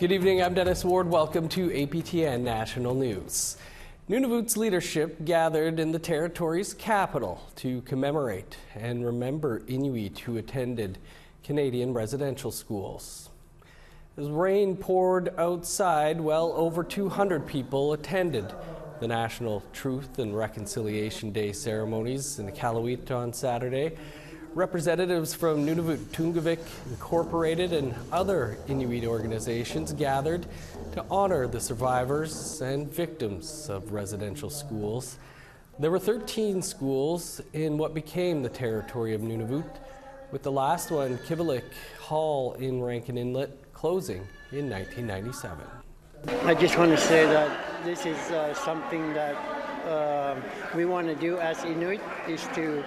Good evening, I'm Dennis Ward. Welcome to APTN National News. Nunavut's leadership gathered in the territory's capital to commemorate and remember Inuit who attended Canadian residential schools. As rain poured outside, well over 200 people attended the National Truth and Reconciliation Day ceremonies in Iqaluit on Saturday. Representatives from Nunavut Tungavik Incorporated and other Inuit organizations gathered to honor the survivors and victims of residential schools. There were 13 schools in what became the territory of Nunavut, with the last one, Kivilik Hall in Rankin Inlet, closing in 1997. I just want to say that this is something that we want to do as Inuit, is to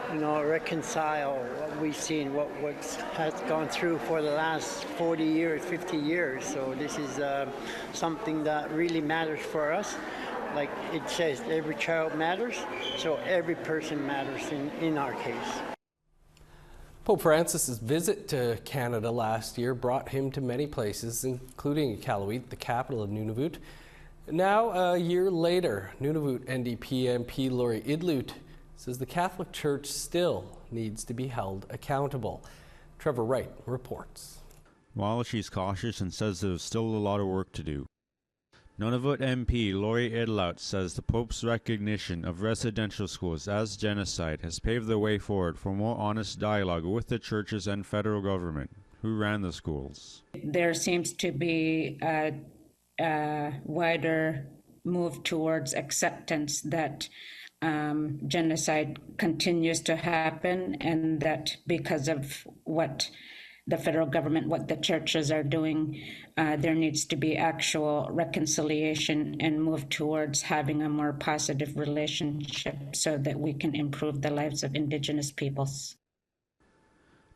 reconcile what we've seen, what has gone through for the last 40 years, 50 years. So this is something that really matters for us. Like it says, every child matters, so every person matters in our case. Pope Francis's visit to Canada last year brought him to many places, including Iqaluit, the capital of Nunavut. Now, a year later, Nunavut NDP MP Lori Idlout says the Catholic Church still needs to be held accountable. Trevor Wright reports. While she's cautious and says there's still a lot of work to do, Nunavut MP Lori Idlout says the Pope's recognition of residential schools as genocide has paved the way forward for more honest dialogue with the churches and federal government who ran the schools. There seems to be a wider move towards acceptance that genocide continues to happen, and that because of what the federal government, what the churches are doing, there needs to be actual reconciliation and move towards having a more positive relationship so that we can improve the lives of Indigenous peoples.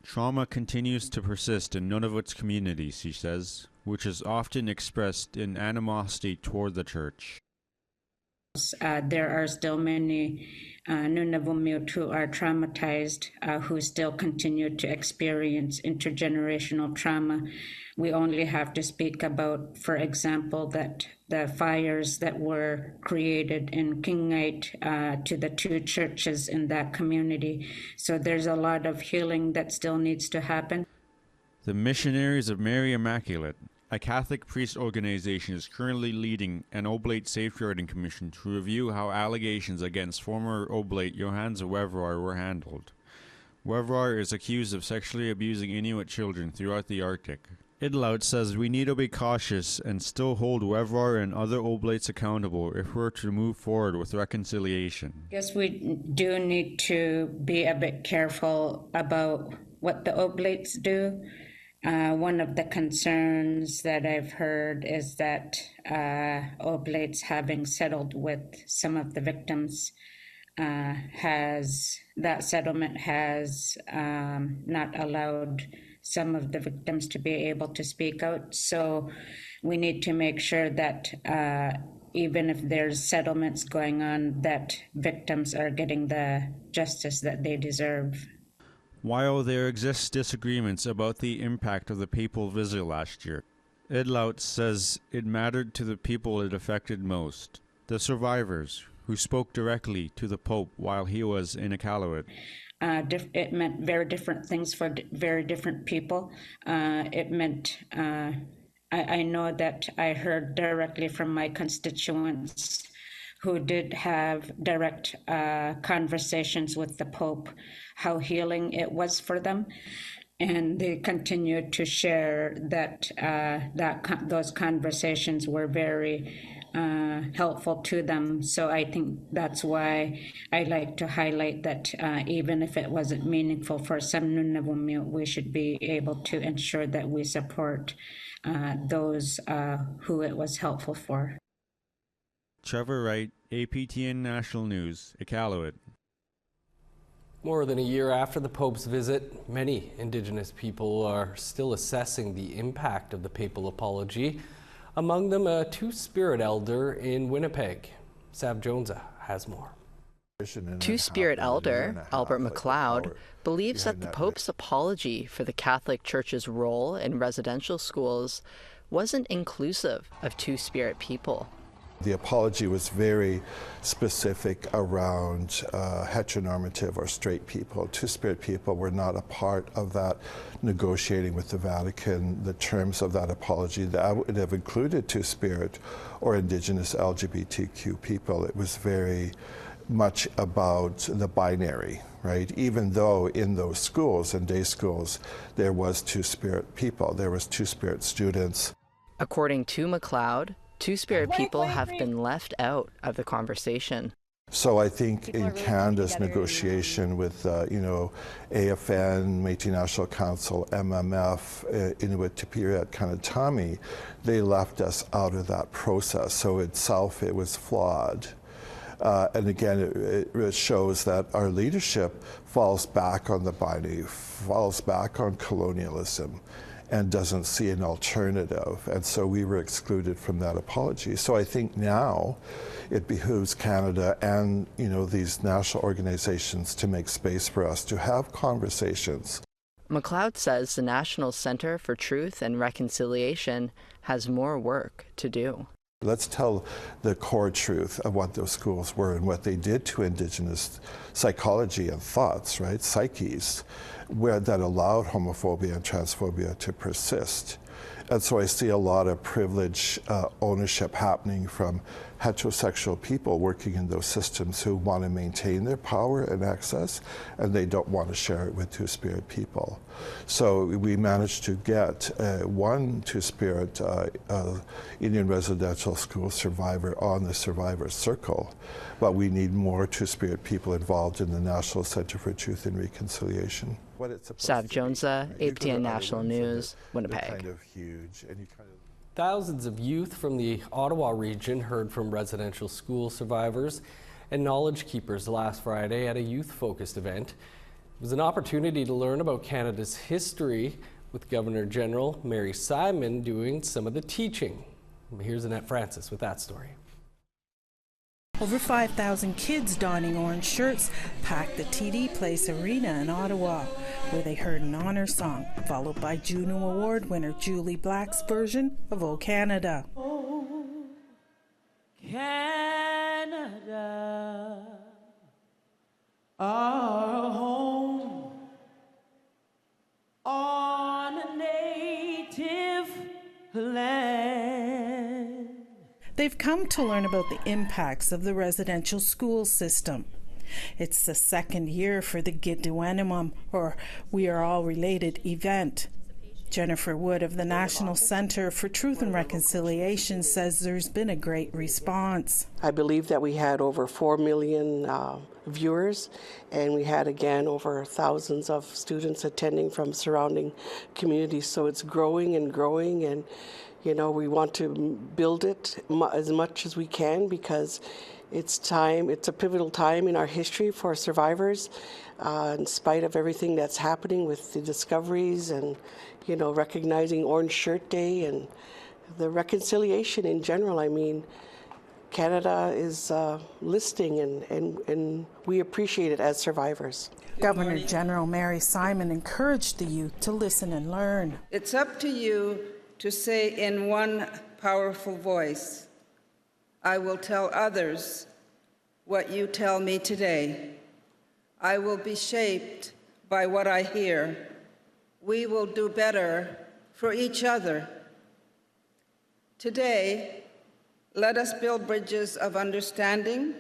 Trauma continues to persist in Nunavut's community, she says, which is often expressed in animosity toward the church. There are still many Nunavut who are traumatized, who still continue to experience intergenerational trauma. We only have to speak about, for example, that the fires that were created in Kingite to the two churches in that community. So there's a lot of healing that still needs to happen. The Missionaries of Mary Immaculate, a Catholic priest organization, is currently leading an Oblate Safeguarding Commission to review how allegations against former Oblate Johannes Wevrar were handled. Wevrar is accused of sexually abusing Inuit children throughout the Arctic. Idlout says we need to be cautious and still hold Wevrar and other Oblates accountable if we're to move forward with reconciliation. Yes, we do need to be a bit careful about what the Oblates do. One of the concerns that I've heard is that Oblates, having settled with some of the victims, that settlement has not allowed some of the victims to be able to speak out. So we need to make sure that even if there's settlements going on, that victims are getting the justice that they deserve. While there exist disagreements about the impact of the papal visit last year, Idlout says it mattered to the people it affected most, the survivors who spoke directly to the Pope while he was in Iqaluit. It meant very different things for very different people. It meant, I know that I heard directly from my constituents who did have direct conversations with the Pope, how healing it was for them. And they continued to share that, those conversations were very helpful to them. So I think that's why I like to highlight that even if it wasn't meaningful for some Nunavut, we should be able to ensure that we support those who it was helpful for. Trevor Wright, APTN National News, Iqaluit. More than a year after the Pope's visit, many Indigenous people are still assessing the impact of the papal apology. Among them, a TwoSpirit Elder in Winnipeg. Sav Jones has more. TwoSpirit Elder, Albert McLeod, believes that the Pope's apology for the Catholic Church's role in residential schools wasn't inclusive of Two-Spirit people. The apology was very specific around heteronormative or straight people. Two-Spirit people were not a part of that negotiating with the Vatican. The terms of that apology, that would have included Two-Spirit or Indigenous LGBTQ people. It was very much about the binary, right? Even though in those schools and day schools, there was Two-Spirit people, there was Two-Spirit students. According to McLeod, Two-Spirit people have been left out of the conversation. So I think in Canada's negotiation with, AFN, Métis National Council, MMF, Inuit, TwoSpirit, Kanatami, they left us out of that process. So itself, it was flawed. And again, it shows that our leadership falls back on the binary, falls back on colonialism, and doesn't see an alternative. And so we were excluded from that apology. So I think now it behooves Canada and these national organizations to make space for us to have conversations. McLeod says the National Centre for Truth and Reconciliation has more work to do. Let's tell the core truth of what those schools were and what they did to Indigenous psychology and thoughts, right? Psyches, that allowed homophobia and transphobia to persist. And so I see a lot of privilege ownership happening from heterosexual people working in those systems who want to maintain their power and access, and they don't want to share it with Two-Spirit people. So we managed to get one Two-Spirit Indian residential school survivor on the survivor circle, but we need more Two-Spirit people involved in the National Centre for Truth and Reconciliation. Sav Jonesa, APTN National News, Winnipeg. Kind of huge, and you kind of Thousands of youth from the Ottawa region heard from residential school survivors and knowledge keepers last Friday at a youth-focused event. It was an opportunity to learn about Canada's history, with Governor General Mary Simon doing some of the teaching. Here's Annette Francis with that story. Over 5,000 kids donning orange shirts packed the TD Place Arena in Ottawa, where they heard an honor song, followed by Juno Award winner Julie Black's version of O Canada. Oh, Canada, our home on a native land. They've come to learn about the impacts of the residential school system. It's the second year for the Gidduenimum, or We Are All Related event. Jennifer Wood of the National Centre for Truth and Reconciliation says there's been a great response. I believe that we had over 4 million viewers, and we had again over thousands of students attending from surrounding communities. So it's growing and growing, and we want to build it as much as we can because it's a pivotal time in our history for survivors, in spite of everything that's happening with the discoveries and, recognizing Orange Shirt Day and the reconciliation in general. I mean, Canada is listening and we appreciate it as survivors. Governor General Mary Simon encouraged the youth to listen and learn. It's up to you to say in one powerful voice, I will tell others what you tell me today. I will be shaped by what I hear. We will do better for each other. Today, let us build bridges of understanding,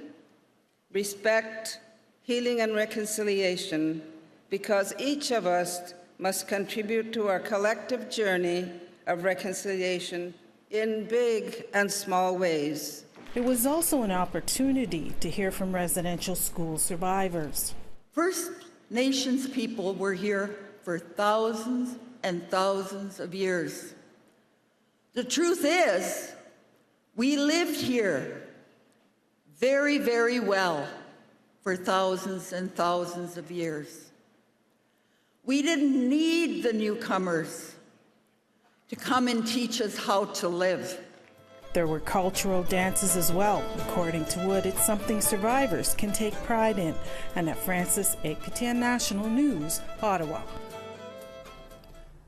respect, healing, and reconciliation, because each of us must contribute to our collective journey of reconciliation in big and small ways. It was also an opportunity to hear from residential school survivors. First Nations people were here for thousands and thousands of years. The truth is, we lived here very, very well for thousands and thousands of years. We didn't need the newcomers to come and teach us how to live. There were cultural dances as well. According to Wood, it's something survivors can take pride in. Annette Francis, APTN National News, Ottawa.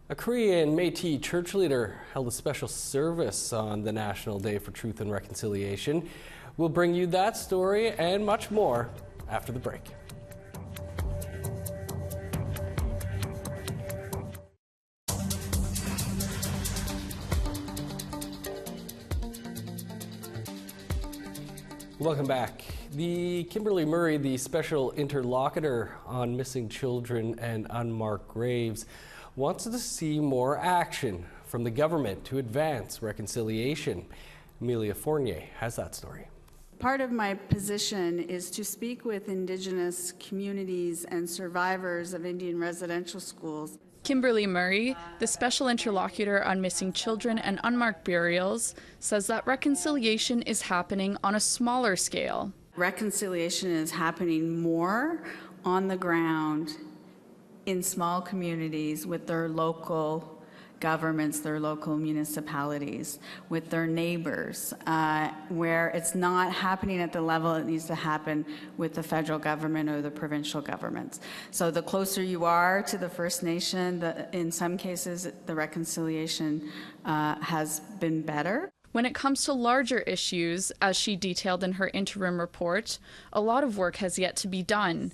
A Cree and Métis church leader held a special service on the National Day for Truth and Reconciliation. We'll bring you that story and much more after the break. Welcome back. The Kimberly Murray, the special interlocutor on missing children and unmarked graves, wants to see more action from the government to advance reconciliation. Amelia Fournier has that story. Part of my position is to speak with Indigenous communities and survivors of Indian residential schools. Kimberly Murray, the special interlocutor on missing children and unmarked burials, says that reconciliation is happening on a smaller scale. Reconciliation is happening more on the ground in small communities with their local governments, their local municipalities, with their neighbors, where it's not happening at the level it needs to happen with the federal government or the provincial governments. So the closer you are to the First Nation, in some cases the reconciliation has been better. When it comes to larger issues, as she detailed in her interim report, a lot of work has yet to be done.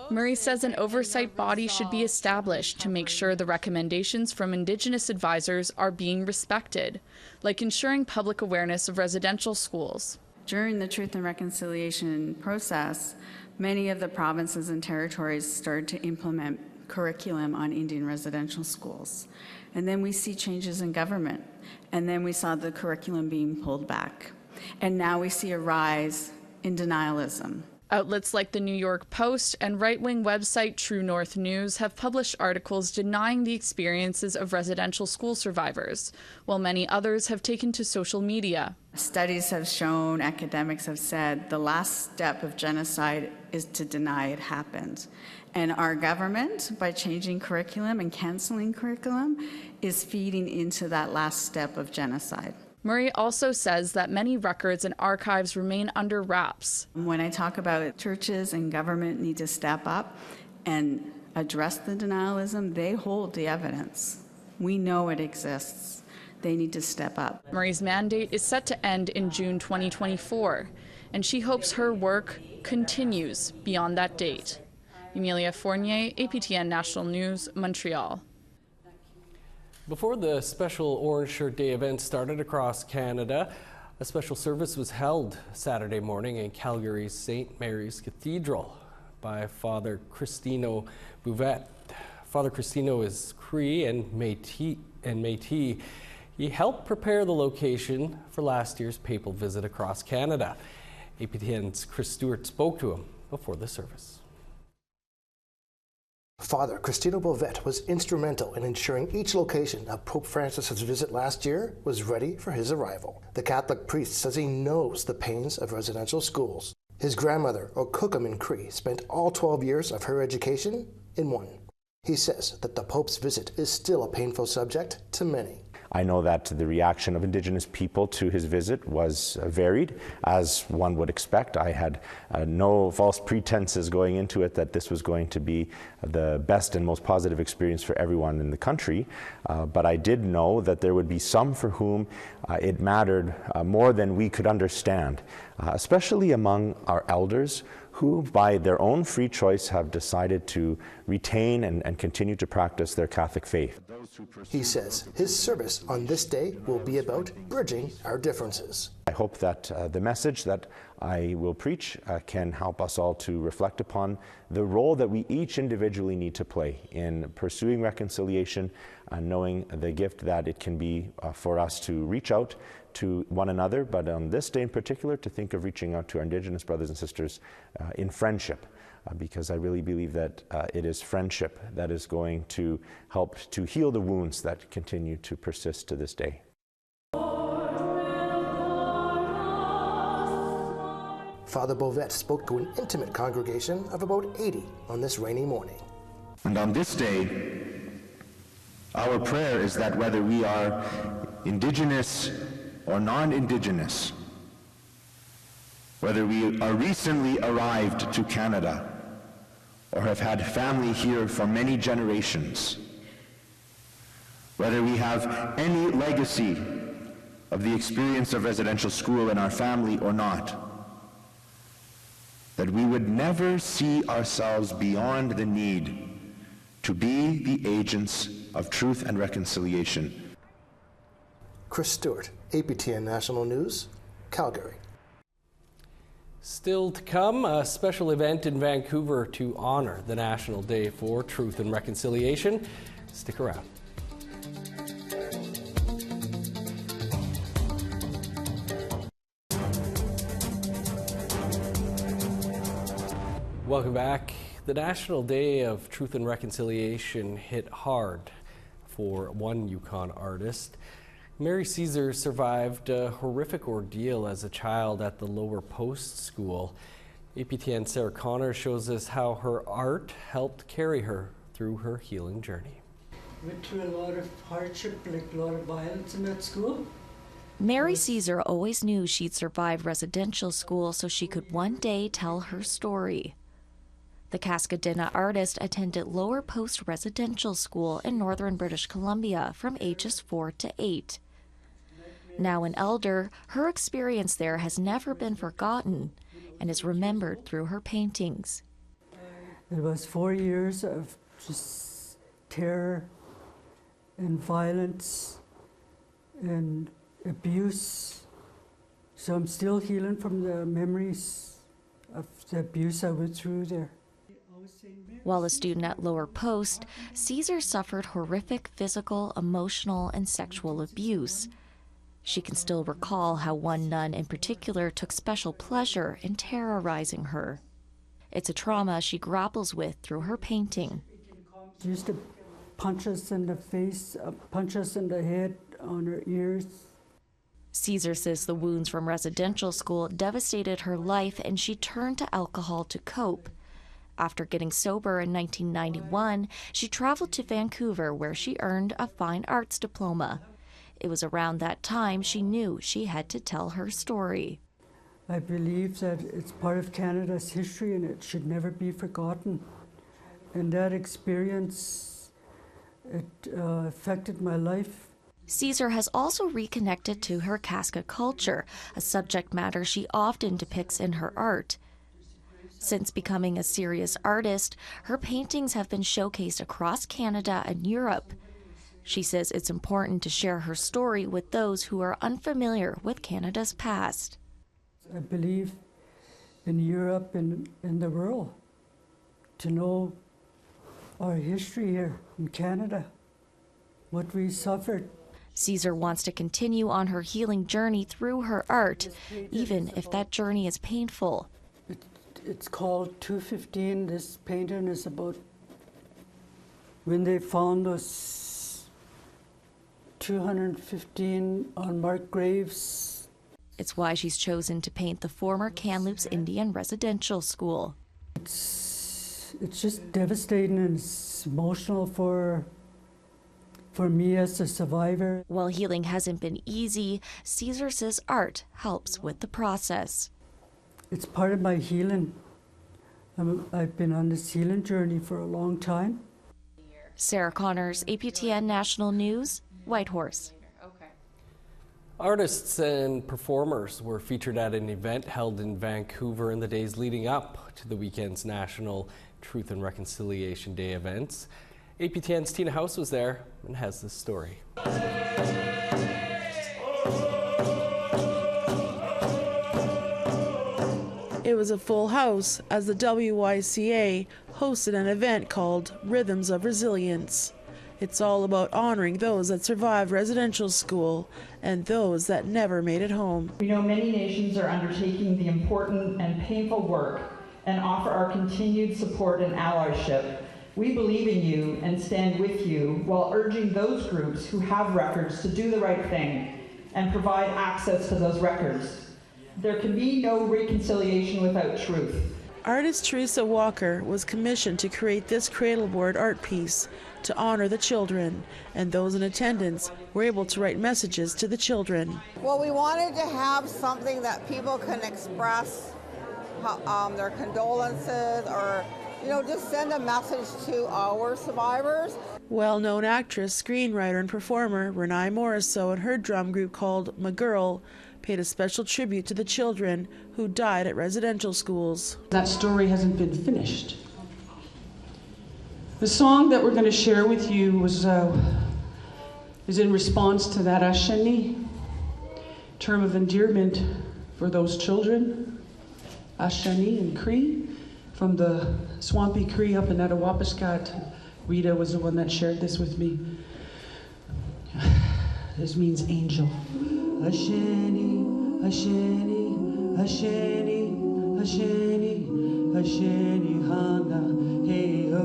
Murray says an oversight body should be established to make sure the recommendations from Indigenous advisors are being respected, like ensuring public awareness of residential schools. During the Truth and Reconciliation process, many of the provinces and territories started to implement curriculum on Indian residential schools. And then we see changes in government. And then we saw the curriculum being pulled back. And now we see a rise in denialism. Outlets like the New York Post and right-wing website True North News have published articles denying the experiences of residential school survivors, while many others have taken to social media. Studies have shown, academics have said, the last step of genocide is to deny it happened. And our government, by changing curriculum and canceling curriculum, is feeding into that last step of genocide. Murray also says that many records and archives remain under wraps. When I talk about churches and government need to step up and address the denialism, they hold the evidence. We know it exists. They need to step up. Murray's mandate is set to end in June 2024, and she hopes her work continues beyond that date. Amelia Fournier, APTN National News, Montreal. Before the special Orange Shirt Day event started across Canada, a special service was held Saturday morning in Calgary's St. Mary's Cathedral by Father Christino Bouvet. Father Christino is Cree and Métis. He helped prepare the location for last year's papal visit across Canada. APTN's Chris Stewart spoke to him before the service. Father Christino Bouvet was instrumental in ensuring each location of Pope Francis's visit last year was ready for his arrival. The Catholic priest says he knows the pains of residential schools. His grandmother, Okukamin Cree, spent all 12 years of her education in one. He says that the Pope's visit is still a painful subject to many. I know that the reaction of Indigenous people to his visit was varied, as one would expect. I had no false pretenses going into it that this was going to be the best and most positive experience for everyone in the country, but I did know that there would be some for whom it mattered more than we could understand, especially among our elders, who, by their own free choice, have decided to retain and continue to practice their Catholic faith. He says his service on this day will be about bridging our differences. I hope that the message that I will preach can help us all to reflect upon the role that we each individually need to play in pursuing reconciliation, knowing the gift that it can be for us to reach out to one another, but on this day in particular, to think of reaching out to our Indigenous brothers and sisters in friendship, because I really believe that it is friendship that is going to help to heal the wounds that continue to persist to this day. Father Bouvet spoke to an intimate congregation of about 80 on this rainy morning. And on this day, our prayer is that whether we are Indigenous or non-Indigenous, whether we are recently arrived to Canada or have had family here for many generations, whether we have any legacy of the experience of residential school in our family or not, that we would never see ourselves beyond the need to be the agents of truth and reconciliation. Chris Stewart, APTN National News, Calgary. Still to come, a special event in Vancouver to honor the National Day for Truth and Reconciliation. Stick around. Welcome back. The National Day of Truth and Reconciliation hit hard for one Yukon artist. Mary Caesar survived a horrific ordeal as a child at the Lower Post School. APTN Sarah Connor shows us how her art helped carry her through her healing journey. Went through a lot of hardship, like a lot of violence in that school. Mary Caesar always knew she'd survive residential school so she could one day tell her story. The Cascadena artist attended Lower Post Residential School in northern British Columbia from ages 4 to 8. Now an elder, her experience there has never been forgotten and is remembered through her paintings. It was 4 years of just terror and violence and abuse. So I'm still healing from the memories of the abuse I went through there. While a student at Lower Post, Caesar suffered horrific physical, emotional, and sexual abuse. She can still recall how one nun in particular took special pleasure in terrorizing her. It's a trauma she grapples with through her painting. She used to punch us in the face, punch us in the head, on her ears. Caesar says the wounds from residential school devastated her life and she turned to alcohol to cope. After getting sober in 1991, she traveled to Vancouver where she earned a fine arts diploma. It was around that time she knew she had to tell her story. I believe that it's part of Canada's history and it should never be forgotten. And that experience, it affected my life. Caesar has also reconnected to her Casca culture, a subject matter she often depicts in her art. Since becoming a serious artist, her paintings have been showcased across Canada and Europe. She says it's important to share her story with those who are unfamiliar with Canada's past. I believe in Europe and in the world to know our history here in Canada, what we suffered. Caesar wants to continue on her healing journey through her art, even if that journey is painful. It's called 215. This painting is about when they found those 215 unmarked graves. It's why she's chosen to paint the former Kamloops Indian Residential School. It's just devastating and it's emotional for me as a survivor. While healing hasn't been easy, Caesar says art helps with the process. It's part of my healing. I've been on this healing journey for a long time. Sarah Connors, APTN National News, Whitehorse. Artists and performers were featured at an event held in Vancouver in the days leading up to the weekend's National Truth and Reconciliation Day events. APTN's Tina House was there and has this story. It was a full house as the WYCA hosted an event called Rhythms of Resilience. It's all about honoring those that survived residential school and those that never made it home. We know many nations are undertaking the important and painful work and offer our continued support and allyship. We believe in you and stand with you while urging those groups who have records to do the right thing and provide access to those records. There can be no reconciliation without truth. Artist Teresa Walker was commissioned to create this cradleboard art piece to honor the children, and those in attendance were able to write messages to the children. Well, we wanted to have something that people can express their condolences or, just send a message to our survivors. Well-known actress, screenwriter, and performer Renai Morisseau and her drum group called McGirl paid a special tribute to the children who died at residential schools. That story hasn't been finished. The song that we're going to share with you is in response to that Ashani, term of endearment for those children. Ashani and Cree, from the Swampy Cree up in Etawapiskat. Rita was the one that shared this with me. This means angel. Ashani, Ashani, Ashani, Ashani, Ashani, Hana, hey ho.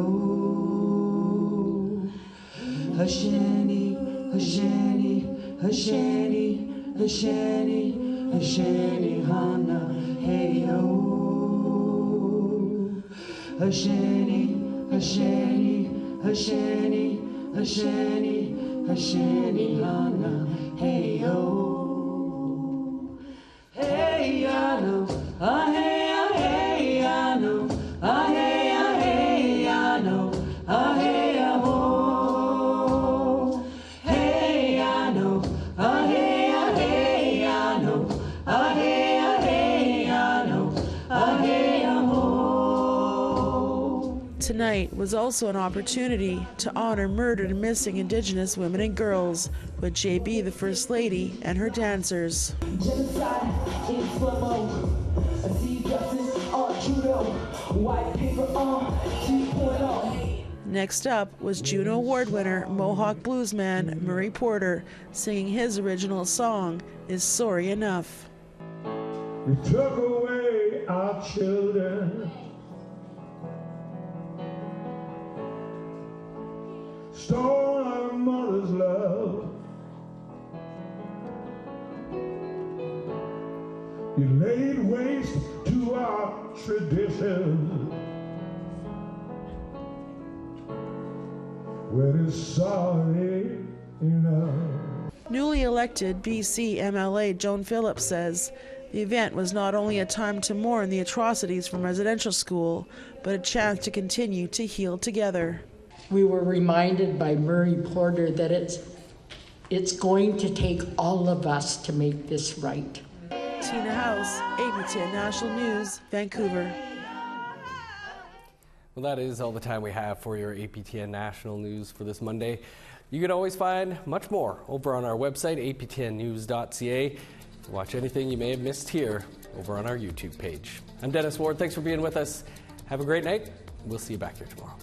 Ashani, Ashani, Ashani, Ashani, Ashani, Hana, hey ho. Ashani, Ashani, Ashani, Ashani, Ashani, Hana, hey yo. Hey ya no, hey ya, hey ya no, hey ya, hey ya no, hey ya ho. Hey ya no, hey ya, hey ya no, hey ya, hey ya no, hey ya ho. Tonight was also an opportunity to honor murdered and missing Indigenous women and girls with JB, the First Lady, and her dancers. Genocide in slow-mo. I see justice on Trudeau. White paper on 2.0. Next up was Juno Award winner Mohawk bluesman Murray Porter singing his original song, Is Sorry Enough. You took away our children, stole our mother's love. You laid waste to our tradition. When is sorry enough? Newly elected BC MLA Joan Phillips says the event was not only a time to mourn the atrocities from residential school, but a chance to continue to heal together. We were reminded by Murray Porter that it's going to take all of us to make this right. Tina House, APTN National News, Vancouver. Well, that is all the time we have for your APTN National News for this Monday. You can always find much more over on our website, aptnnews.ca. Watch anything you may have missed here over on our YouTube page. I'm Dennis Ward. Thanks for being with us. Have a great night. We'll see you back here tomorrow.